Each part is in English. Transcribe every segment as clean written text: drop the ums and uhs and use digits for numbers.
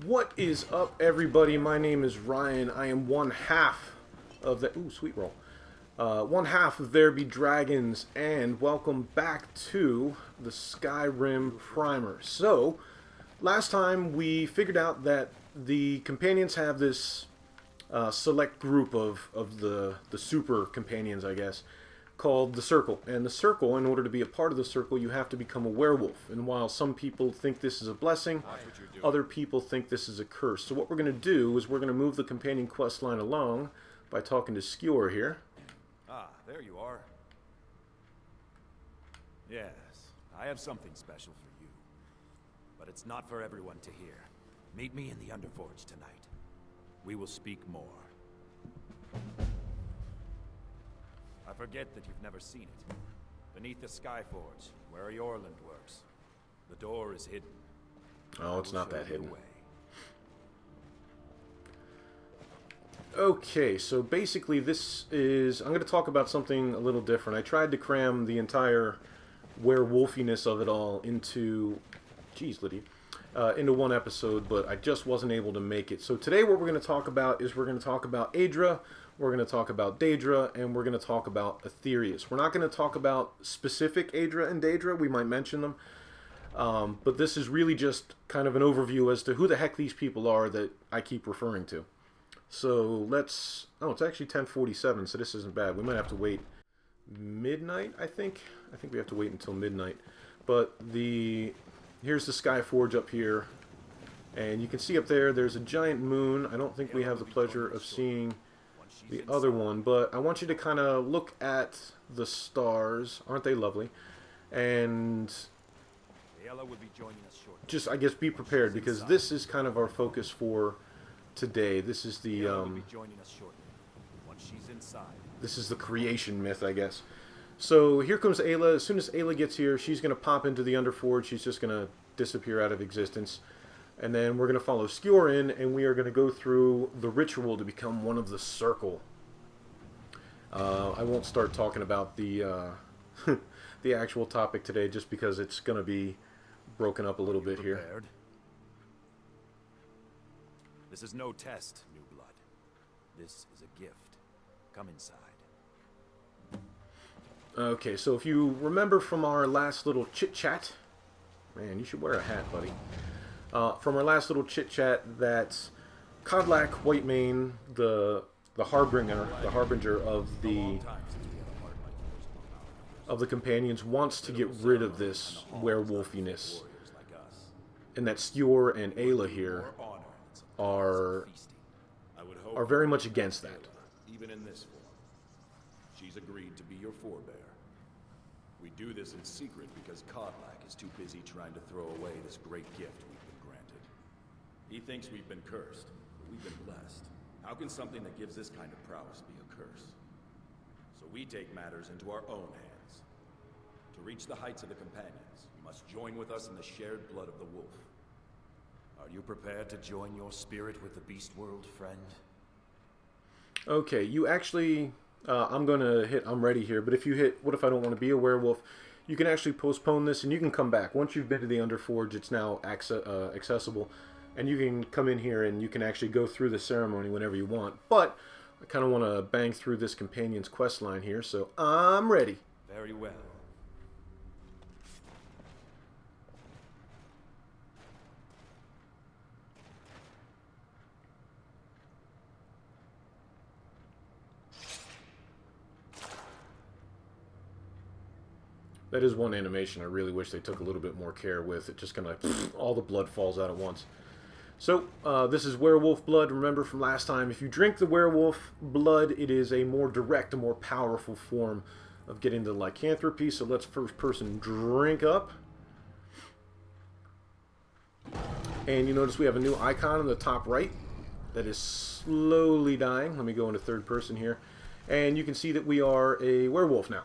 What is up, everybody? My name is Ryan. I am one half of the sweet roll. One half of Tharby Dragons, and welcome back to the Skyrim primer. So, last time we figured out that the companions have this select group of the super companions, I guess, called the Circle. And the Circle, in order to be a part of the Circle, you have to become a werewolf. And while some people think this is a blessing, other people think this is a curse. So what we're going to do is we're going to move the companion quest line along by talking to Skewer here. Ah, there you are. Yes, I have something special for you. But it's not for everyone to hear. Meet me in the Underforge tonight. We will speak more. I forget that you've never seen it. Beneath the Skyforge, where Yorland works, the door is hidden. Oh, it's not that hidden. Okay, so basically this is... I'm going to talk about something a little different. I tried to cram the entire werewolfiness of it all into... Jeez, Lydia. Into one episode, but I just wasn't able to make it. So today what we're going to talk about is we're going to talk about Aedra, we're going to talk about Daedra, and we're going to talk about Aetherius. We're not going to talk about specific Aedra and Daedra. We might mention them. But this is really just kind of an overview as to who the heck these people are that I keep referring to. So let's... Oh, it's actually 10:47, so this isn't bad. We might have to wait midnight, I think. I think we have to wait until midnight. But here's the Skyforge up here. And you can see up there, there's a giant moon. I don't think we have the pleasure of seeing the other one, but I want you to kind of look at the stars. Aren't they lovely? And just, I guess, be prepared, because this is kind of our focus for today. This is the this is the creation myth, I guess. So here comes Ayla. As soon as Ayla gets here, she's going to pop into the Underforge. She's just going to disappear out of existence. And then we're going to follow Skewer in, and we are going to go through the ritual to become one of the Circle. I won't start talking about the the actual topic today, just because it's going to be broken up a little bit here. This is no test, new blood. This is a gift. Come inside. Okay, so if you remember from our last little chit-chat... Man, you should wear a hat, buddy. From our last little chit-chat, that Kodlak Whitemane, the harbinger of the companions, wants to get rid of this werewolfiness, and that Skewer and Ayla here are very much against that. Even in this form, she's agreed to be your forebear. We do this in secret because Kodlak is too busy trying to throw away this great gift we've been granted. He thinks we've been cursed, but we've been blessed. How can something that gives this kind of prowess be a curse? So we take matters into our own hands. To reach the heights of the companions, you must join with us in the shared blood of the wolf. Are you prepared to join your spirit with the beast world, friend? Okay, you actually... I'm going to hit I'm ready here, but if you hit what if I don't want to be a werewolf, you can actually postpone this and you can come back. Once you've been to the Underforge, it's now accessible, and you can come in here and you can actually go through the ceremony whenever you want. But I kind of want to bang through this companion's quest line here, so I'm ready. Very well. That is one animation I really wish they took a little bit more care with. It just kind of, all the blood falls out at once. So, this is werewolf blood. Remember from last time, if you drink the werewolf blood, it is a more direct, a more powerful form of getting the lycanthropy. So let's first person drink up. And you notice we have a new icon in the top right that is slowly dying. Let me go into third person here. And you can see that we are a werewolf now.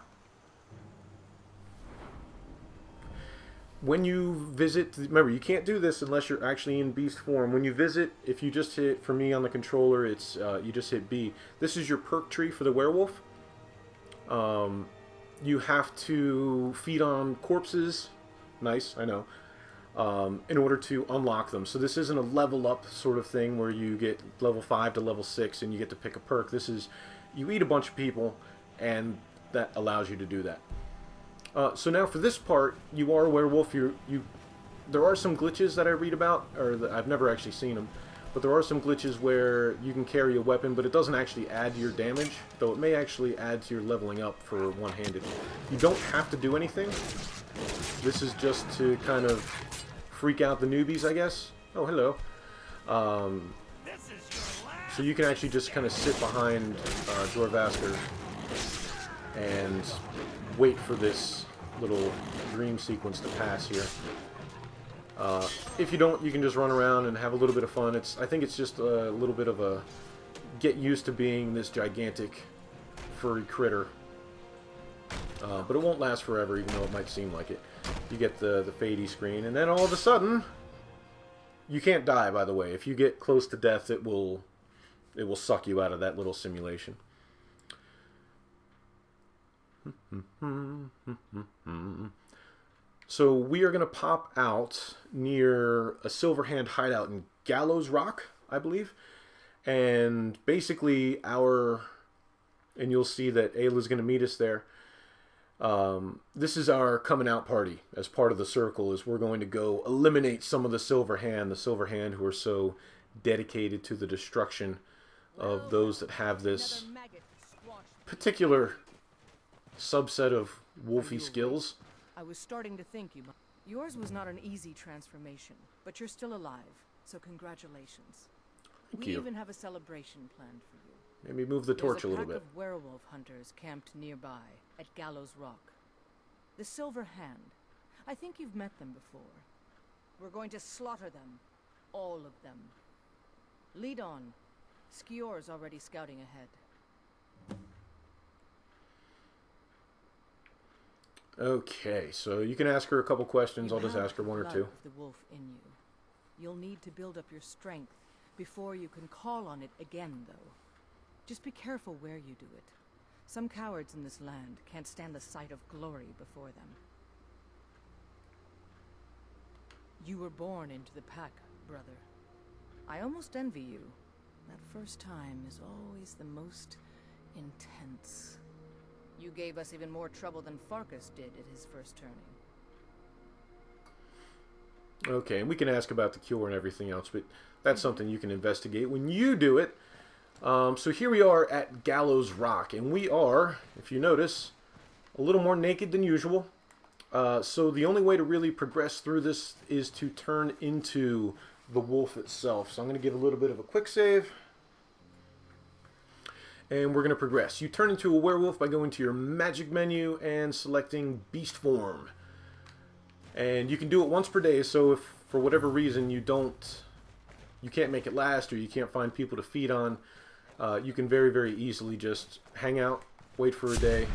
When you visit, remember, you can't do this unless you're actually in beast form. When you visit, if you just hit, for me on the controller, it's you just hit B. This is your perk tree for the werewolf. You have to feed on corpses. Nice, I know. in order to unlock them. So this isn't a level up sort of thing where you get level 5 to level 6 and you get to pick a perk. This is, you eat a bunch of people and that allows you to do that. So now for this part, you are a werewolf. There are some glitches that I read about, or that I've never actually seen them, but there are some glitches where you can carry a weapon, but it doesn't actually add to your damage, though it may actually add to your leveling up for one-handed. You don't have to do anything. This is just to kind of freak out the newbies, I guess. Oh, hello. So you can actually just kind of sit behind Jorvasker and wait for this little dream sequence to pass here. If you don't, you can just run around and have a little bit of fun. I think it's just a little bit of a get used to being this gigantic furry critter. But it won't last forever, even though it might seem like it. You get the fadey screen, and then all of a sudden, you can't die, by the way. If you get close to death, it will suck you out of that little simulation. So we are going to pop out near a Silverhand hideout in Gallows Rock, I believe. And basically and you'll see that Ayla's going to meet us there. This is our coming out party as part of the circle, is we're going to go eliminate some of the Silverhand who are so dedicated to the destruction of those that have this particular subset of wolfy skills. I was starting to think yours was not an easy transformation, but you're still alive, so congratulations. Thank We you. even have a celebration planned for you. Maybe move the torch a little There's a bit. pack of werewolf hunters camped nearby at Gallows Rock. The Silver Hand. I think you've met them before. We're going to slaughter them. All of them. Lead on. Skior's already scouting ahead. Okay, so you can ask her a couple questions. I'll just ask her one or blood two. of the wolf in you. You'll need to build up your strength before you can call on it again, though. Just be careful where you do it. Some cowards in this land can't stand the sight of glory before them. You were born into the pack, brother. I almost envy you. That first time is always the most intense. You gave us even more trouble than Farkas did at his first turning. Okay, and we can ask about the cure and everything else, but that's something you can investigate when you do it. So here we are at Gallows Rock, and we are, if you notice, a little more naked than usual. So the only way to really progress through this is to turn into the wolf itself. So I'm going to give a little bit of a quick save. And we're going to progress. You turn into a werewolf by going to your magic menu and selecting beast form. And you can do it once per day, so if for whatever reason you can't make it last, or you can't find people to feed on, you can very, very easily just hang out, wait for a day.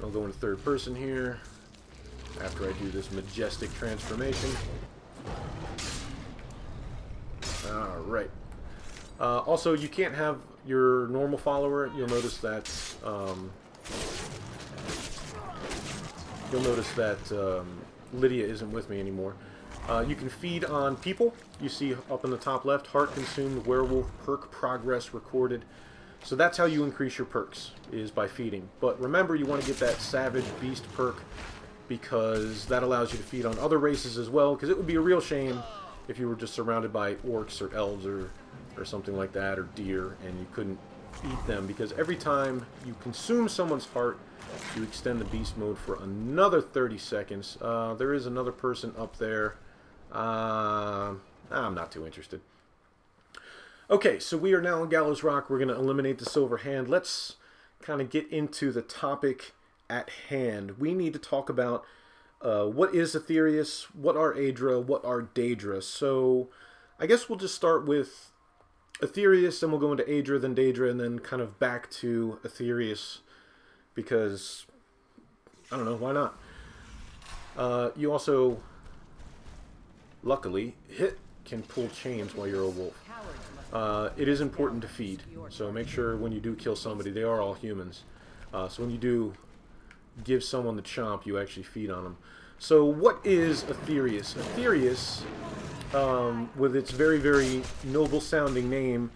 I'll go into third person here after I do this majestic transformation. Alright. Also, you can't have your normal follower. You'll notice that Lydia isn't with me anymore. You can feed on people. You see up in the top left, heart consumed, werewolf, perk progress recorded. So that's how you increase your perks, is by feeding. But remember, you want to get that savage beast perk, because that allows you to feed on other races as well, because it would be a real shame if you were just surrounded by orcs or elves or something like that, or deer, and you couldn't eat them, because every time you consume someone's heart, you extend the beast mode for another 30 seconds. There is another person up there. I'm not too interested. Okay, so we are now on Gallows Rock. We're going to eliminate the Silver Hand. Let's kind of get into the topic at hand. We need to talk about what is Aetherius, what are Aedra, what are Daedra. So I guess we'll just start with Aetherius, then we'll go into Aedra, then Daedra, and then kind of back to Aetherius, because, I don't know, why not? You also, luckily, can pull chains while you're a wolf. It is important to feed, so make sure when you do kill somebody, they are all humans. So when you do give someone the chomp, you actually feed on them. So what is Aetherius? Aetherius, with its very, very noble-sounding name,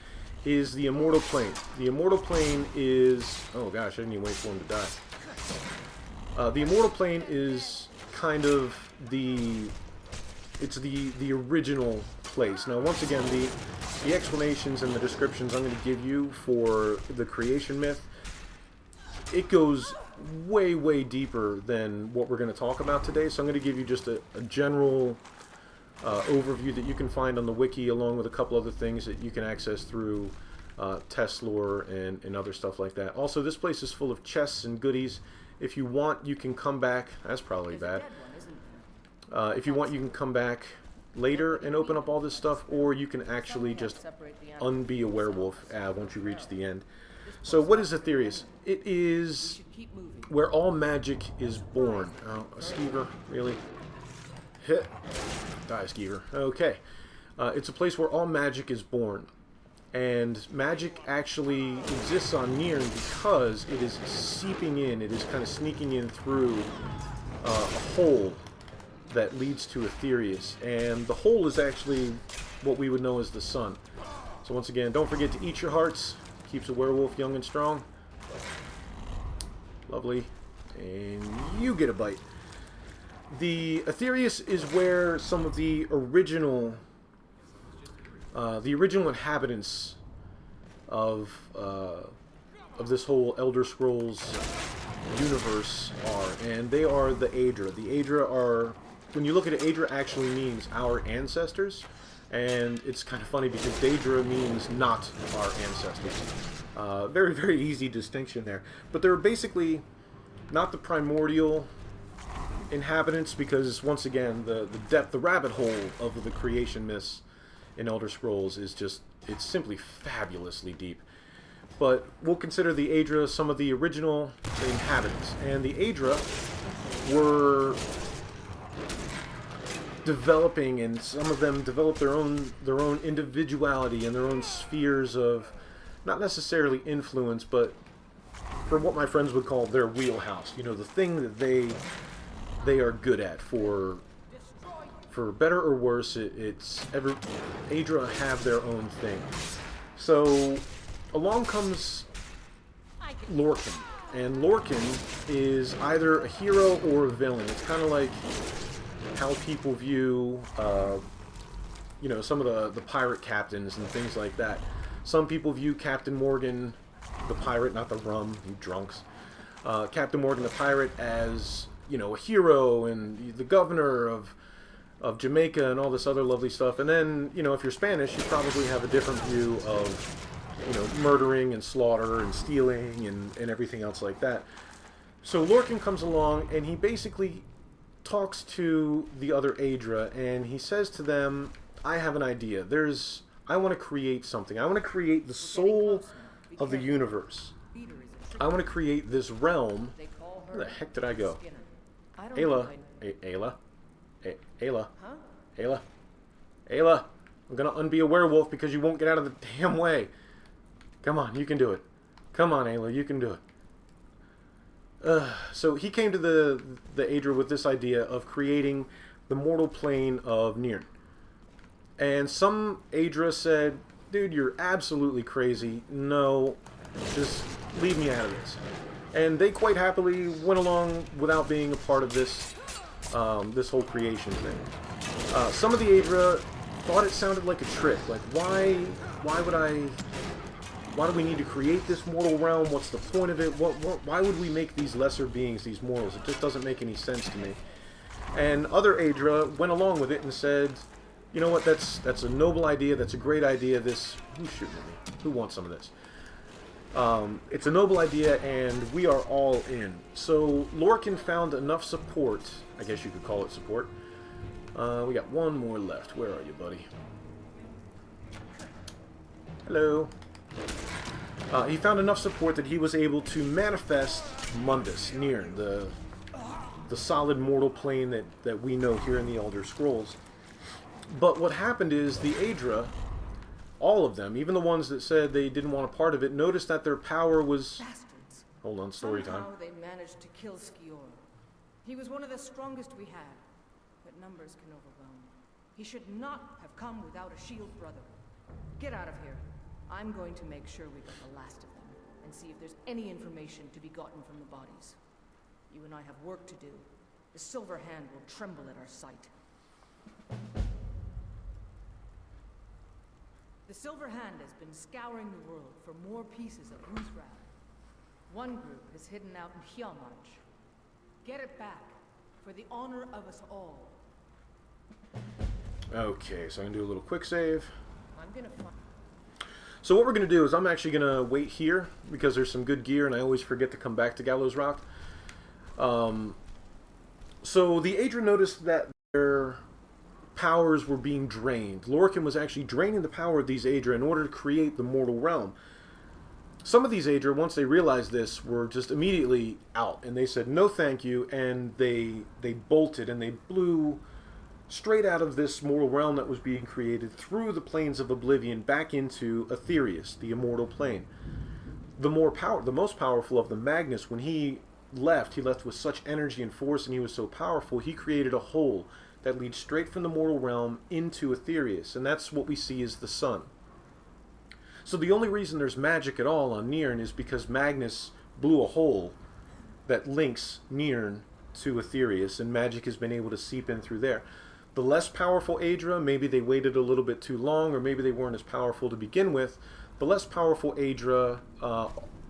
is the immortal plane. The immortal plane is... Oh gosh, I didn't even wait for him to die. The immortal plane is kind of the... It's the original place. Now, once again, the explanations and the descriptions I'm going to give you for the creation myth, it goes way, way deeper than what we're going to talk about today. So I'm going to give you just a general overview that you can find on the wiki, along with a couple other things that you can access through test lore and other stuff like that. Also, this place is full of chests and goodies. If you want, you can come back. That's probably bad. If you want, you can come back later and open up all this stuff, or you can actually just unbe a werewolf once you reach the end. So what is Aetherius? It is where all magic is born. Oh, a skeever, really? Hit. Die, skeever. Okay. It's a place where all magic is born. And magic actually exists on Nirn because it is seeping in, it is kind of sneaking in through a hole that leads to Aetherius. And the hole is actually what we would know as the sun. So once again, don't forget to eat your hearts. Keeps a werewolf young and strong. Lovely. And you get a bite. The Aetherius is where some of the original inhabitants of this whole Elder Scrolls universe are, and they are the Aedra. The Aedra are, when you look at it, Aedra actually means our ancestors, and it's kind of funny because Daedra means not our ancestors. Very, very easy distinction there. But they're basically not the primordial inhabitants, because once again, the depth, the rabbit hole of the creation myths in Elder Scrolls is just, it's simply fabulously deep. But we'll consider the Aedra some of the original inhabitants. And the Aedra were developing, and some of them developed their own individuality and their own spheres of, not necessarily influence, but for what my friends would call their wheelhouse. You know, the thing that they are good at. For better or worse, Aedra have their own thing. So along comes Lorcan, and Lorcan is either a hero or a villain. It's kind of like how people view, you know, some of the pirate captains and things like that. Some people view Captain Morgan, the pirate, not the rum, you drunks. Captain Morgan, the pirate, as, you know, a hero and the governor of Jamaica and all this other lovely stuff. And then, you know, if you're Spanish, you probably have a different view of, you know, murdering and slaughter and stealing and everything else like that. So Lorcan comes along, and he basically talks to the other Aedra, and he says to them, I have an idea. I want to create something. I want to create the soul of the universe. I want to create this realm. Where the heck did I go? Ayla. Ayla. Ayla. Ayla. Ayla. I'm going to unbe a werewolf because you won't get out of the damn way. Come on, you can do it. Come on, Ayla, you can do it. So he came to the Aedra with this idea of creating the mortal plane of Nirn. And some Aedra said, dude, you're absolutely crazy. No, just leave me out of this. And they quite happily went along without being a part of this this whole creation thing. Some of the Aedra thought it sounded like a trick. Like, why do we need to create this mortal realm? What's the point of it? Why would we make these lesser beings, these mortals? It just doesn't make any sense to me. And other Aedra went along with it and said, you know what, that's a noble idea, that's a great idea, who's shooting at me? Who wants some of this? It's a noble idea, and we are all in. So Lorcan found enough support, I guess you could call it support. We got one more left. Where are you, buddy? Hello. He found enough support that he was able to manifest Mundus, Nirn, the solid mortal plane that we know here in the Elder Scrolls. But what happened is the Aedra, all of them, even the ones that said they didn't want a part of it, noticed that their power was... Bastards. Hold on, story time. Somehow they managed to kill Skior. He was one of the strongest we had, but numbers can overwhelm. He should not have come without a shield brother. Get out of here. I'm going to make sure we get the last of them, and see if there's any information to be gotten from the bodies. You and I have work to do. The Silver Hand will tremble at our sight. The Silver Hand has been scouring the world for more pieces of Ruthrad. One group is hidden out in Hjalmarch. Get it back, for the honor of us all. Okay, so I can do a little quick save. I'm gonna find... So what we're going to do is I'm actually going to wait here because there's some good gear and I always forget to come back to Gallows Rock. So the Aedra noticed that their powers were being drained. Lorcan was actually draining the power of these Aedra in order to create the mortal realm. Some of these Aedra, once they realized this, were just immediately out, and they said no thank you, and they bolted and they blew straight out of this mortal realm that was being created through the planes of Oblivion back into Aetherius, the immortal plane. The most powerful of the Magnus, when he left with such energy and force, and he was so powerful, he created a hole that leads straight from the mortal realm into Aetherius, and that's what we see as the sun. So the only reason there's magic at all on Nirn is because Magnus blew a hole that links Nirn to Aetherius, and magic has been able to seep in through there. The less powerful Aedra, maybe they waited a little bit too long, or maybe they weren't as powerful to begin with. The less powerful Aedra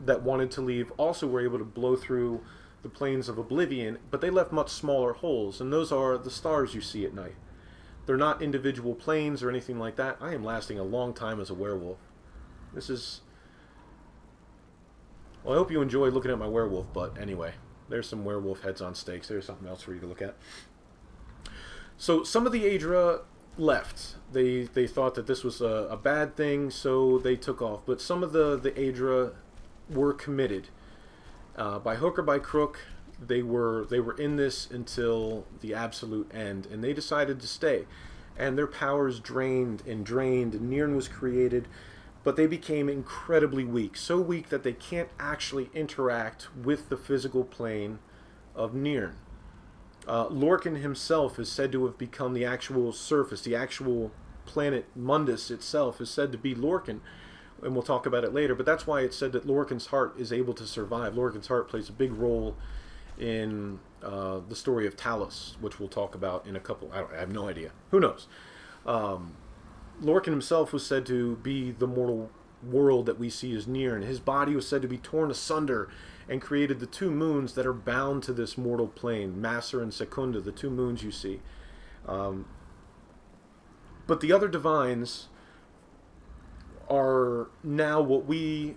that wanted to leave also were able to blow through the planes of Oblivion, but they left much smaller holes, and those are the stars you see at night. They're not individual planes or anything like that. I am lasting a long time as a werewolf. This is... Well, I hope you enjoy looking at my werewolf, but anyway, there's some werewolf heads on stakes. There's something else for you to look at. So some of the Aedra left. They thought that this was a bad thing, so they took off. But some of the Aedra were committed. By hook or by crook, they were in this until the absolute end, and they decided to stay. And their powers drained and drained, and Nirn was created, but they became incredibly weak. So weak that they can't actually interact with the physical plane of Nirn. Lorcan himself is said to have become the actual surface, the actual planet Mundus itself is said to be Lorcan, and we'll talk about it later, but that's why it's said that Lorcan's heart is able to survive. Lorcan's heart plays a big role in the story of Talos, which we'll talk about in a couple... I have no idea. Who knows? Lorcan himself was said to be the mortal world that we see as Nirn, and his body was said to be torn asunder and created the two moons that are bound to this mortal plane, Masser and Secunda, the two moons you see. But the other divines are now what we...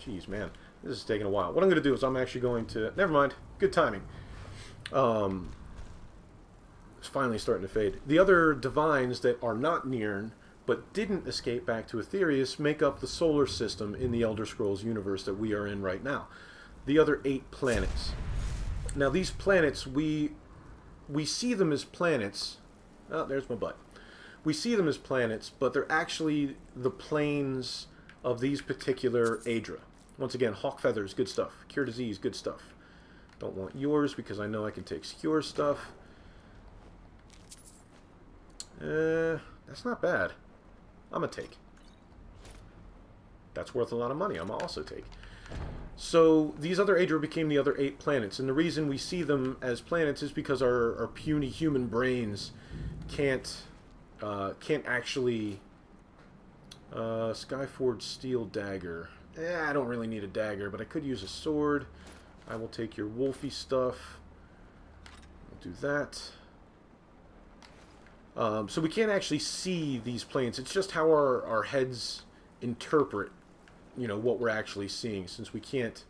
Jeez, man. This is taking a while. What I'm going to do is I'm actually going to... Never mind. Good timing. It's finally starting to fade. The other divines that are not Nirn, but didn't escape back to Aetherius, make up the solar system in the Elder Scrolls universe that we are in right now. The other 8 planets. Now these planets, we see them as planets. Oh, there's my butt. We see them as planets, but they're actually the planes of these particular Aedra. Once again, hawk feathers, good stuff. Cure disease, good stuff. Don't want yours because I know I can take secure stuff. That's not bad. I'm gonna take. That's worth a lot of money. I'm gonna also take. So these other Aedra became the other 8 planets, and the reason we see them as planets is because our puny human brains can't actually... Skyforged steel dagger. I don't really need a dagger, but I could use a sword. I will take your wolfy stuff. We'll do that. So we can't actually see these planes. It's just how our heads interpret, you know, what we're actually seeing. Since we can't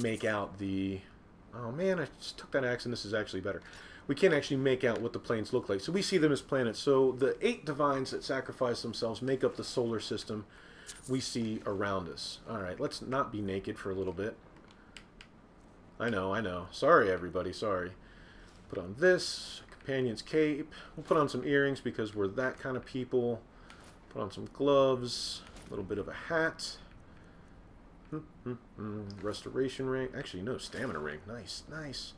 make out the... Oh man, I just took that axe and this is actually better. We can't actually make out what the planes look like. So we see them as planets. So the 8 divines that sacrifice themselves make up the solar system we see around us. Alright, let's not be naked for a little bit. I know. Sorry, everybody, sorry. Put on this. Companion's cape. We'll put on some earrings because we're that kind of people. Put on some gloves. A little bit of a hat. Restoration ring. Actually, no, stamina ring. Nice, nice.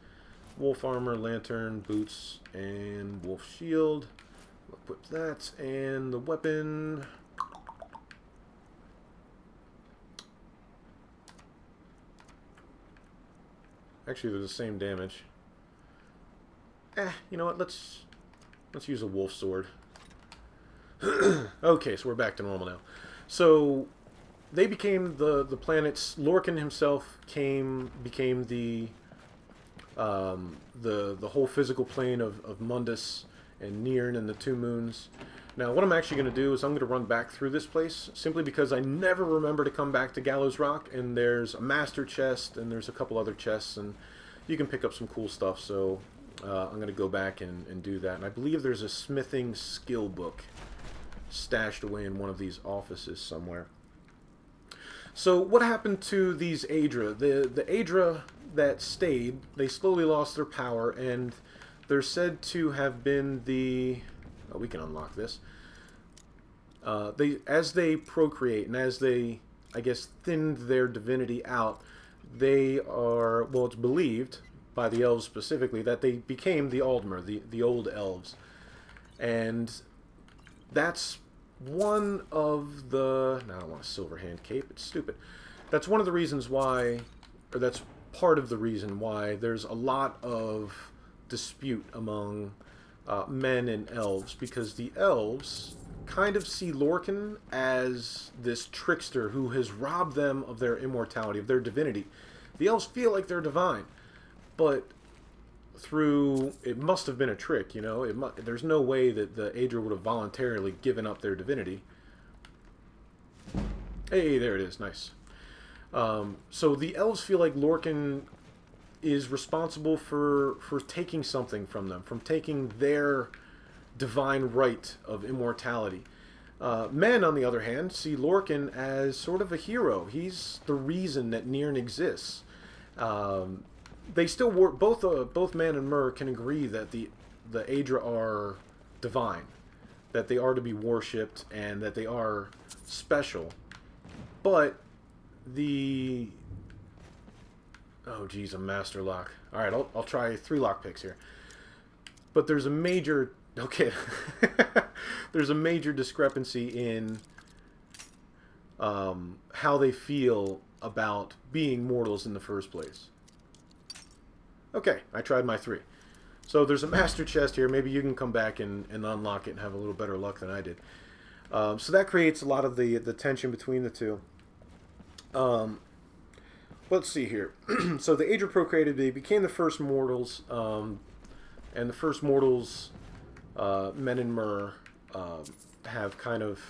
Wolf armor, lantern, boots, and wolf shield. Equip that, and the weapon. Actually, they're the same damage. You know what? Let's use a wolf sword. Okay, so we're back to normal now. So they became the planets. Lorcan himself became the whole physical plane of Mundus and Nirn and the two moons. Now, what I'm actually going to do is I'm going to run back through this place, simply because I never remember to come back to Gallows Rock, and there's a master chest, and there's a couple other chests, and you can pick up some cool stuff, so I'm going to go back and do that. And I believe there's a smithing skill book stashed away in one of these offices somewhere. So what happened to these Aedra? The Aedra that stayed, they slowly lost their power, and they're said to have been the... Oh, we can unlock this. As they procreate and as they, I guess, thinned their divinity out, they are, well, it's believed by the elves specifically that they became the Aldmer, the old elves. And that's one of the... Now, I don't want a silver hand cape. It's stupid. That's one of the reasons why, or that's part of the reason why there's a lot of dispute among men and elves, because the elves kind of see Lorcan as this trickster who has robbed them of their immortality, of their divinity. The elves feel like they're divine, but through... It must have been a trick, you know? There's no way that the Aedra would have voluntarily given up their divinity. Hey, there it is. Nice. So the elves feel like Lorcan is responsible for taking something from them, from taking their divine right of immortality. Men, on the other hand, see Lorcan as sort of a hero. He's the reason that Nirn exists. They still work. Both Man and Mer can agree that the Aedra are divine, that they are to be worshipped, and that they are special. But the... Oh, geez, a master lock. All right, I'll try 3 lock picks here. But there's a major... Okay. There's a major discrepancy in how they feel about being mortals in the first place. Okay, I tried my 3. So there's a master chest here. Maybe you can come back and unlock it and have a little better luck than I did. So that creates a lot of the tension between the two. Let's see here. So the Aedra procreated, they became the first mortals, and the first mortals, Men and Mer, have kind of,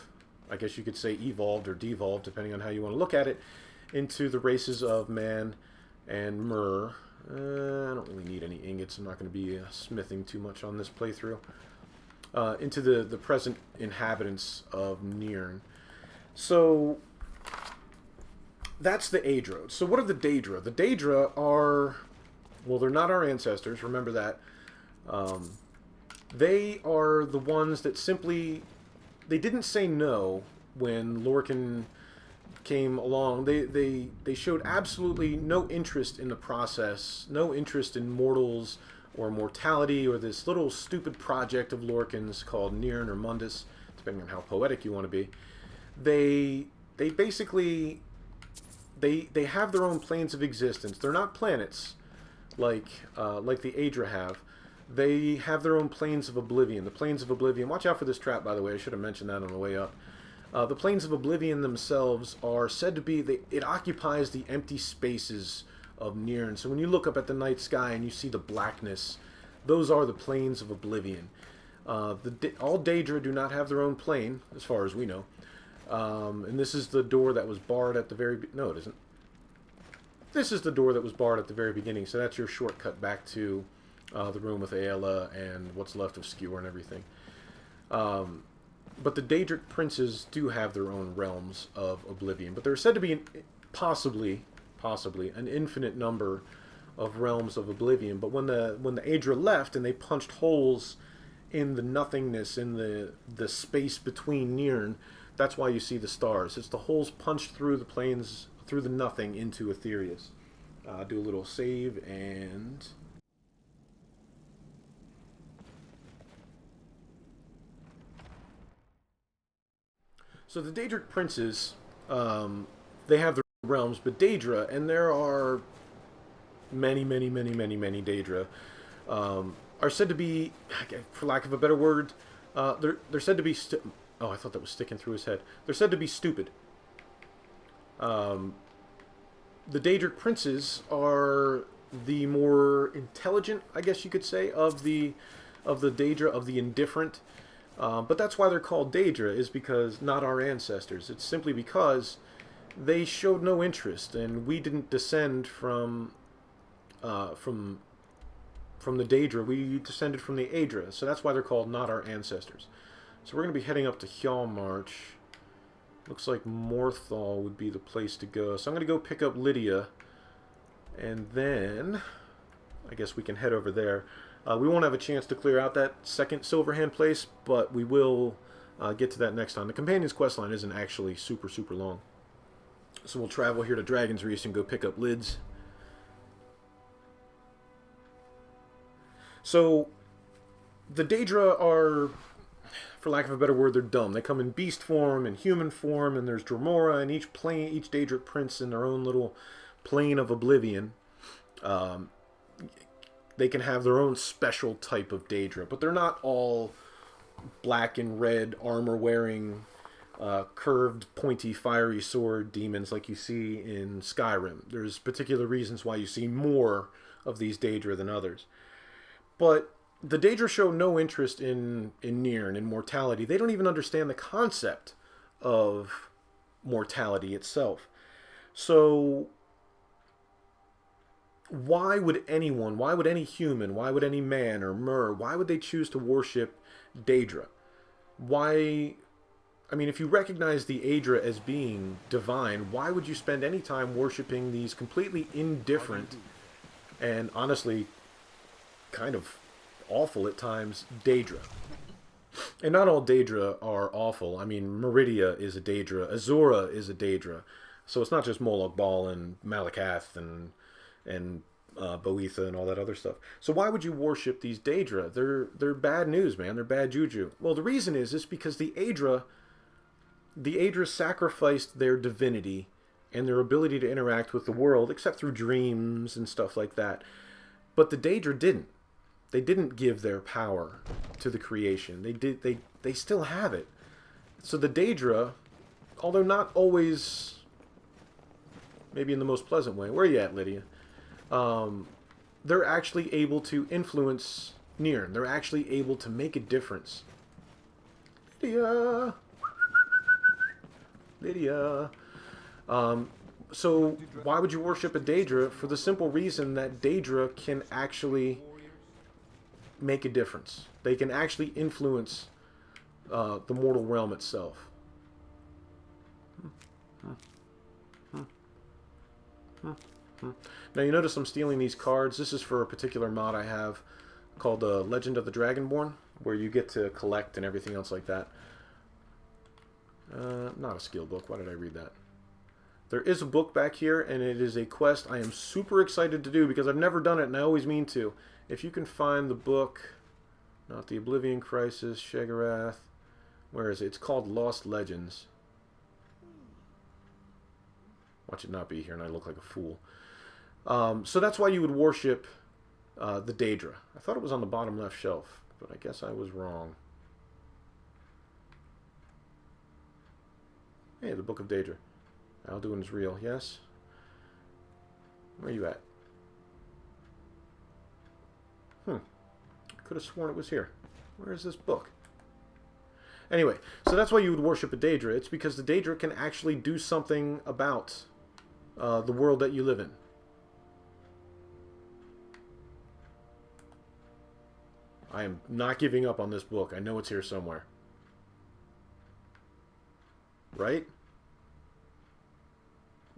I guess you could say, evolved or devolved, depending on how you want to look at it, into the races of Man and Mer. I don't really need any ingots. I'm not going to be smithing too much on this playthrough. Into the present inhabitants of Nirn. So... That's the Aedra. So what are the Daedra? The Daedra are... Well, they're not our ancestors. Remember that. They are the ones that simply... They didn't say no when Lorcan came along. They showed absolutely no interest in the process. No interest in mortals or mortality or this little stupid project of Lorcan's called Nirn or Mundus, depending on how poetic you want to be. They basically... They have their own planes of existence. They're not planets like the Aedra have. They have their own planes of Oblivion. The planes of Oblivion... Watch out for this trap, by the way. I should have mentioned that on the way up. The planes of Oblivion themselves are said to be... It occupies the empty spaces of Nirn. So when you look up at the night sky and you see the blackness, those are the planes of Oblivion. All Daedra do not have their own plane, as far as we know. And this is the door that was barred at the very... No, it isn't. This is the door that was barred at the very beginning, so that's your shortcut back to the room with Aela and what's left of Skewer and everything. But the Daedric princes do have their own realms of Oblivion, but there are said to be possibly an infinite number of realms of Oblivion. But when the Aedra left and they punched holes in the nothingness, in the space between Nirn, that's why you see the stars. It's the holes punched through the planes through the nothing into Aetherius. Do a little save and... So the Daedric princes, they have their realms, but Daedra, and there are many Daedra, are said to be, for lack of a better word, they're said to be... Oh, I thought that was sticking through his head. They're said to be stupid. The Daedric princes are the more intelligent, I guess you could say, of the Daedra, of the indifferent. But that's why they're called Daedra, is because not our ancestors. It's simply because they showed no interest, and we didn't descend from the Daedra. We descended from the Aedra, so that's why they're called not our ancestors. So we're going to be heading up to Hjalmarch. Looks like Morthal would be the place to go. So I'm going to go pick up Lydia, and then I guess we can head over there. We won't have a chance to clear out that second Silverhand place, but we will get to that next time. The Companion's questline isn't actually super long. So we'll travel here to Dragon's Roost and go pick up Lids. So the Daedra are, for lack of a better word, they're dumb. They come in beast form and human form, and there's Dromora, and each Daedric prince in their own little plane of Oblivion. They can have their own special type of Daedra, but they're not all black and red armor-wearing, curved, pointy, fiery sword demons like you see in Skyrim. There's particular reasons why you see more of these Daedra than others. But the Daedra show no interest in Nier and in mortality. They don't even understand the concept of mortality itself. So why would anyone, why would any human, why would any man or mer, why would they choose to worship Daedra? Why, I mean, if you recognize the Aedra as being divine, why would you spend any time worshiping these completely indifferent and honestly kind of awful at times Daedra? And not all Daedra are awful. I mean, Meridia is a Daedra, Azura is a Daedra. So it's not just Moloch Bal and Malakath and Boetha and all that other stuff. So why would you worship these Daedra? They're bad news, man. They're bad juju. Well, the reason is because the Aedra sacrificed their divinity and their ability to interact with the world, except through dreams and stuff like that. But the Daedra didn't. They didn't give their power to the creation. They still have it. So the Daedra, although not always maybe in the most pleasant way. Where are you at, Lydia? They're actually able to influence Nier. They're actually able to make a difference. Lydia! Lydia! So why would you worship a Daedra? For the simple reason that Daedra can actually make a difference. They can actually influence the mortal realm itself. Now you notice I'm stealing these cards. This is for a particular mod I have called Legend of the Dragonborn, where you get to collect and everything else like that. Not a skill book. Why did I read that? There is a book back here, and it is a quest I am super excited to do because I've never done it, and I always mean to. If you can find the book, not the Oblivion Crisis, Shagarath, where is it? It's called Lost Legends. Watch it not be here, and I look like a fool. So that's why you would worship the Daedra. I thought it was on the bottom left shelf, but I guess I was wrong. Hey, the Book of Daedra. Alduin is real, yes? Where are you at? Could have sworn it was here. Where is this book? Anyway, so that's why you would worship a Daedra. It's because the Daedra can actually do something about the world that you live in. I am not giving up on this book. I know it's here somewhere. Right?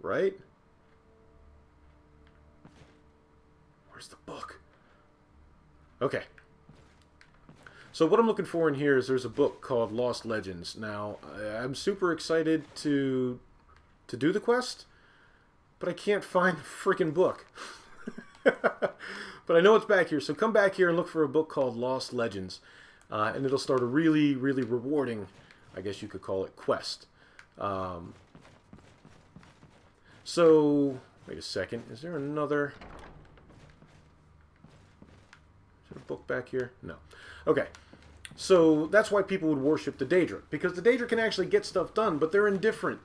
Right? Where's the book? Okay. So what I'm looking for in here is there's a book called Lost Legends. Now, I'm super excited to do the quest. but I can't find the freaking book. But I know it's back here, so come back here and look for a book called Lost Legends. And it'll start a really, really rewarding, I guess you could call it, quest. So, wait a second. Is there another... Is there a book back here? No. Okay. So, that's why people would worship the Daedra. Because the Daedra can actually get stuff done, but they're indifferent.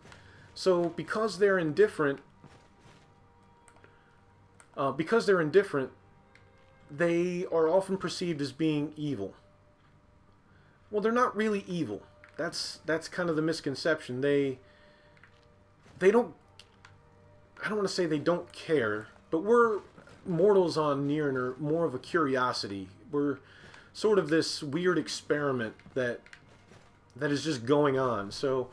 So, because they're indifferent, they are often perceived as being evil. Well, they're not really evil. That's kind of the misconception. They don't... I don't want to say they don't care, but we're mortals on Nirn are more of a curiosity. We're sort of this weird experiment that is just going on. So,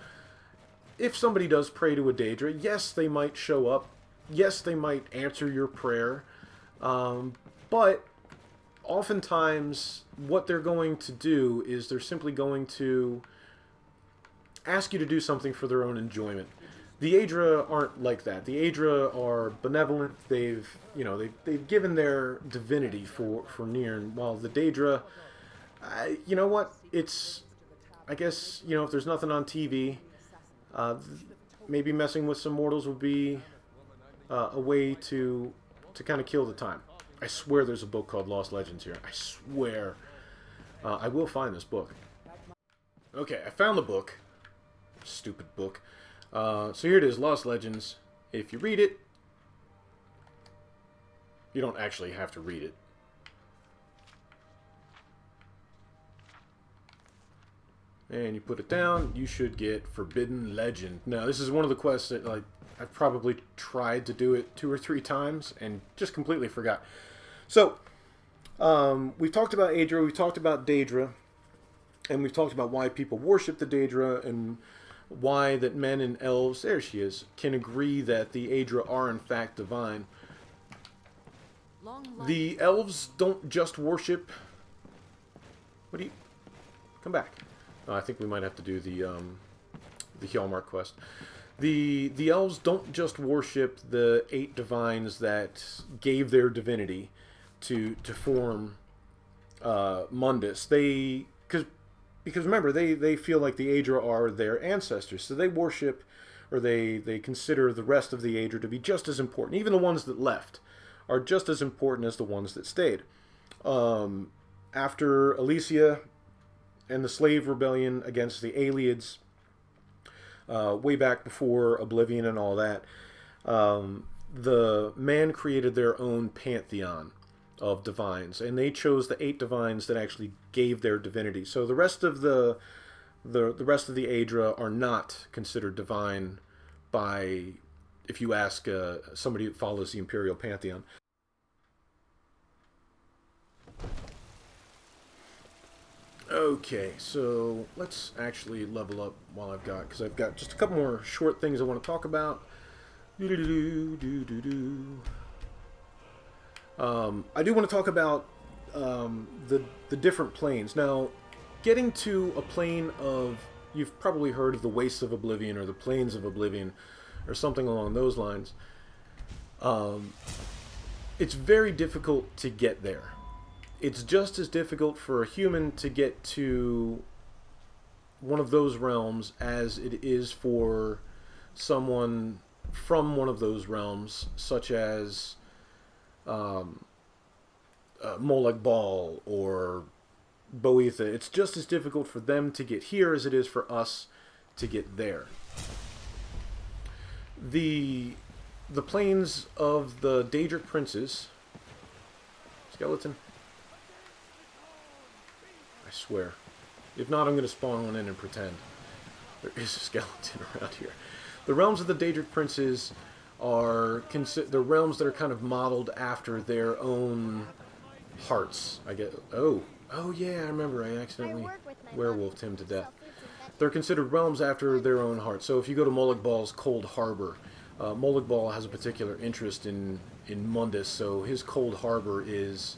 if somebody does pray to a Daedra, yes, they might show up. Yes, they might answer your prayer. But oftentimes, what they're going to do is they're simply going to ask you to do something for their own enjoyment. The Aedra aren't like that. The Aedra are benevolent. They've given their divinity for Nirn, while the Daedra, you know what? It's, I guess, if there's nothing on TV, maybe messing with some mortals would be a way to kind of kill the time. I swear there's a book called Lost Legends here. I swear. I will find this book. Okay, I found the book. Stupid book. So here it is, Lost Legends. If you read it, you don't actually have to read it. And you put it down, you should get Forbidden Legend. Now, this is one of the quests that, like, I've probably tried to do it 2 or 3 times and just completely forgot. So, we've talked about Aedra, we've talked about Daedra, and we've talked about why people worship the Daedra, and why that men and elves, there she is, can agree that the Aedra are in fact divine. The elves don't just worship... What do you... Come back. I think we might have to do the Hjalmar quest. The elves don't just worship the 8 divines that gave their divinity to form Mundus. Because remember, they feel like the Aedra are their ancestors, so they worship, or they consider the rest of the Aedra to be just as important. Even the ones that left are just as important as the ones that stayed. After Alesia and the slave rebellion against the Aelids, way back before Oblivion and all that, the man created their own pantheon of divines, and they chose the 8 divines that actually gave their divinity. So the rest of the rest of the Aedra are not considered divine by, if you ask somebody who follows the Imperial Pantheon. Okay, so let's actually level up while because I've got just a couple more short things I want to talk about. I do want to talk about the different planes. Now, getting to a plane of, you've probably heard of the Wastes of Oblivion or the Plains of Oblivion or something along those lines. It's very difficult to get there. It's just as difficult for a human to get to one of those realms as it is for someone from one of those realms, such as Molag Bal or Boetha. It's just as difficult for them to get here as it is for us to get there. The plains of the Daedric princes... Skeleton? I swear. If not, I'm going to spawn one in and pretend. There is a skeleton around here. The realms of the Daedric princes are the realms that are kind of modeled after their own hearts. I get. Oh yeah, I remember. I accidentally werewolfed him to death. They're considered realms after their own hearts. So if you go to Molag Bal's Cold Harbor, Molag Bal has a particular interest in Mundus, so his Cold Harbor is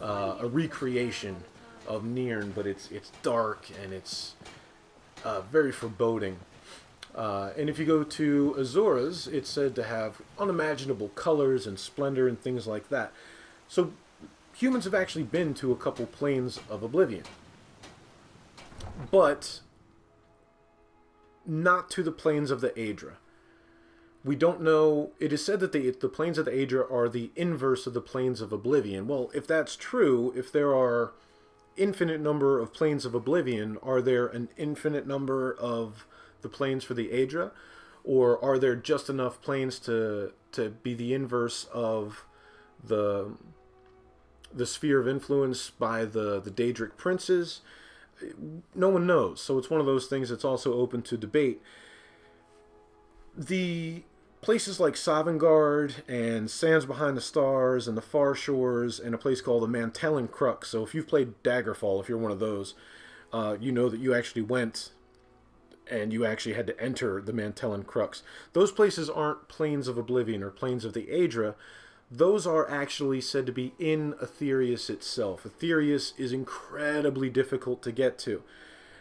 a recreation of Nirn, but it's dark and it's very foreboding. And if you go to Azura's, it's said to have unimaginable colors and splendor and things like that. So humans have actually been to a couple planes of Oblivion. But not to the planes of the Aedra. We don't know. It is said that the planes of the Aedra are the inverse of the planes of Oblivion. Well, if that's true, if there are infinite number of planes of Oblivion, are there an infinite number of the planes for the Aedra? Or are there just enough planes to be the inverse of the sphere of influence by the Daedric princes? No one knows. So it's one of those things that's also open to debate. The places like Sovngarde and Sands Behind the Stars and the Far Shores and a place called the Mantellin Crux. So if you've played Daggerfall, if you're one of those, you know that you actually went and you actually had to enter the Mantellin Crux. Those places aren't planes of Oblivion or planes of the Aedra. Those are actually said to be in Aetherius itself. Aetherius is incredibly difficult to get to.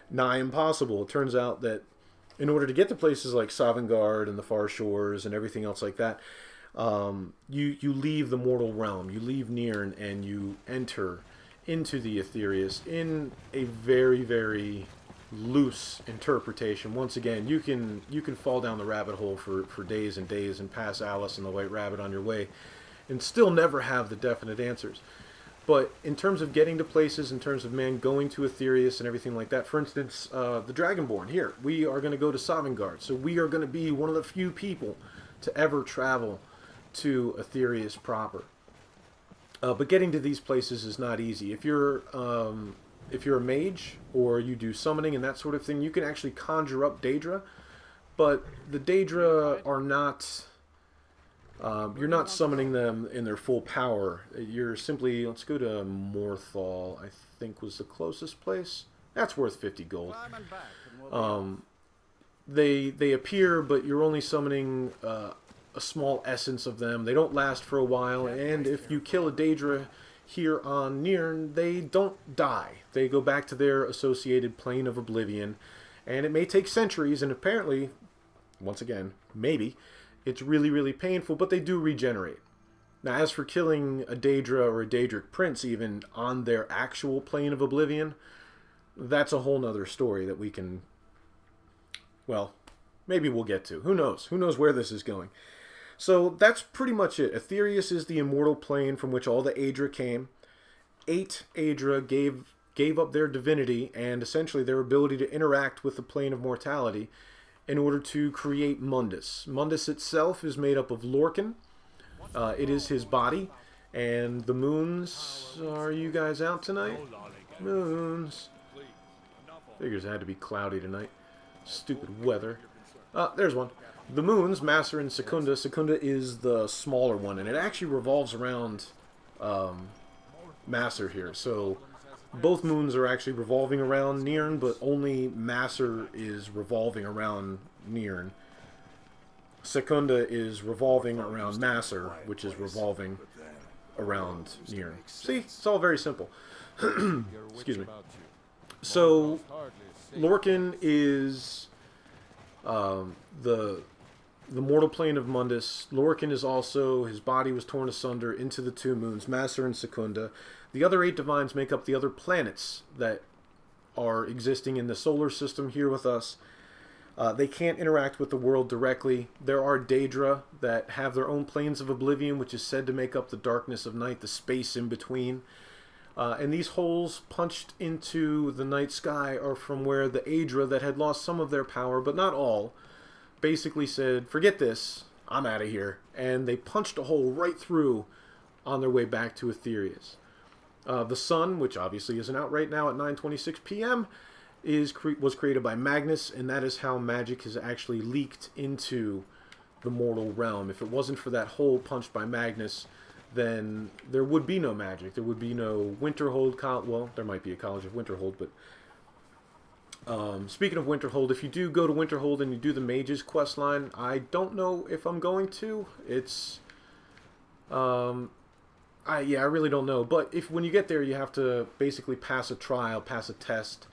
Nigh impossible. It turns out that in order to get to places like Sovngarde and the Far Shores and everything else like that, you leave the mortal realm. You leave Nirn and you enter into the Aetherius in a very, very loose interpretation. Once again, you can fall down the rabbit hole for days and days and pass Alice and the White Rabbit on your way and still never have the definite answers. But in terms of getting to places, in terms of man going to Aetherius and everything like that, for instance, the Dragonborn here, we are going to go to Sovngarde. So we are going to be one of the few people to ever travel to Aetherius proper. But getting to these places is not easy. If you're a mage or you do summoning and that sort of thing, you can actually conjure up Daedra. But the Daedra are not... you're not summoning them in their full power. You're simply... Let's go to Morthal, I think was the closest place. That's worth 50 gold. They appear, but you're only summoning a small essence of them. They don't last for a while, and if you kill a Daedra here on Nirn, they don't die. They go back to their associated plane of Oblivion, and it may take centuries, and apparently, once again, maybe, it's really, really painful, but they do regenerate. Now, as for killing a Daedra or a Daedric prince even on their actual plane of Oblivion, that's a whole nother story that we can, well, maybe we'll get to. Who knows? Who knows where this is going? So that's pretty much it. Aetherius is the immortal plane from which all the Aedra came. 8 Aedra gave up their divinity and essentially their ability to interact with the plane of mortality in order to create Mundus. Mundus itself is made up of Lorcan. It is his body. And the moons... Are you guys out tonight? Moons. Figures it had to be cloudy tonight. Stupid weather. There's one. The moons, Macer and Secunda. Secunda is the smaller one, and it actually revolves around Macer here. So both moons are actually revolving around Nirn, but only Macer is revolving around Nirn. Secunda is revolving around Macer, which is revolving around Nirn. See, it's all very simple. Excuse me. So Lorcan is the mortal plane of Mundus. Lorcan is also, his body was torn asunder into the 2 moons, Macer and Secunda. The other 8 divines make up the other planets that are existing in the solar system here with us. They can't interact with the world directly. There are Daedra that have their own planes of Oblivion, which is said to make up the darkness of night, the space in between. And these holes punched into the night sky are from where the Aedra that had lost some of their power, but not all, basically said, forget this, I'm out of here. And they punched a hole right through on their way back to Aetherius. The sun, which obviously isn't out right now at 9:26 p.m., was created by Magnus, and that is how magic has actually leaked into the mortal realm. If it wasn't for that hole punched by Magnus, then there would be no magic. There would be no Winterhold College. Well, there might be a College of Winterhold, but speaking of Winterhold, if you do go to Winterhold and you do the Mages questline, I don't know if I'm going to. It's I really don't know. But when you get there, you have to basically pass a trial, pass a test,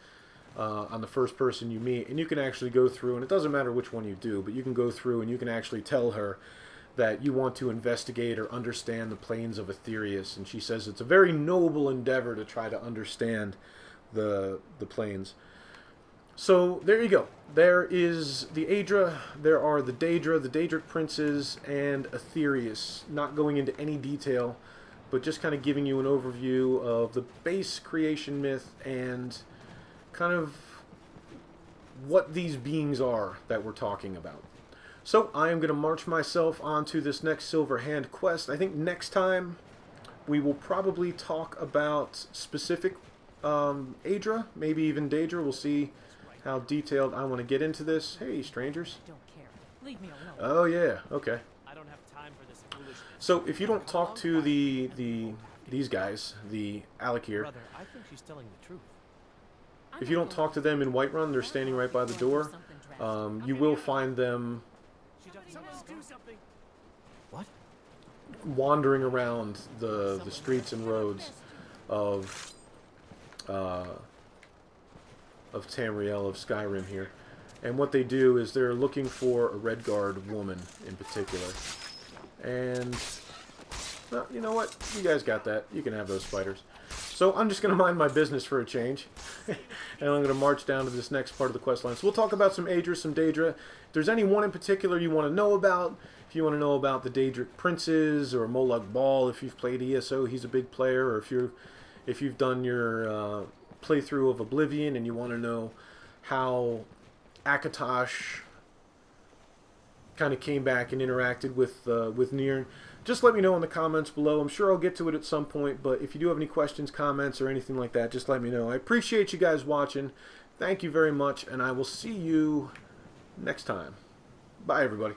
on the first person you meet, and you can actually go through, and it doesn't matter which one you do, but you can go through and you can actually tell her that you want to investigate or understand the planes of Aetherius, and she says it's a very noble endeavor to try to understand the planes. So there you go. There is the Aedra, there are the Daedra, the Daedric princes, and Aetherius. Not going into any detail, but just kind of giving you an overview of the base creation myth and kind of what these beings are that we're talking about. So I am going to march myself onto this next Silver Hand quest. I think next time we will probably talk about specific Aedra, maybe even Daedra. We'll see how detailed I want to get into this. Hey, strangers. I don't care. Leave me alone. Oh yeah, okay. I don't have time for this foolishness. So if you don't talk to these guys, the Alakir, Brother, I think she's telling the truth. if you don't talk to them in Whiterun, they're standing right by the door. You will find them What? wandering around the streets and roads of Tamriel, of Skyrim here. And what they do is they're looking for a Redguard woman in particular. And, well, you know what? You guys got that. You can have those spiders. So I'm just going to mind my business for a change. And I'm going to march down to this next part of the quest line. So we'll talk about some Aedra, some Daedra. If there's any one in particular you want to know about, if you want to know about the Daedric princes or Molag Bal, if you've played ESO, he's a big player, or if you've done your playthrough of Oblivion and you want to know how Akatosh kind of came back and interacted with Nirn, just let me know in the comments below. I'm sure I'll get to it at some point, but if you do have any questions, comments, or anything like that, just let me know. I appreciate you guys watching. Thank you very much, and I will see you next time. Bye, everybody.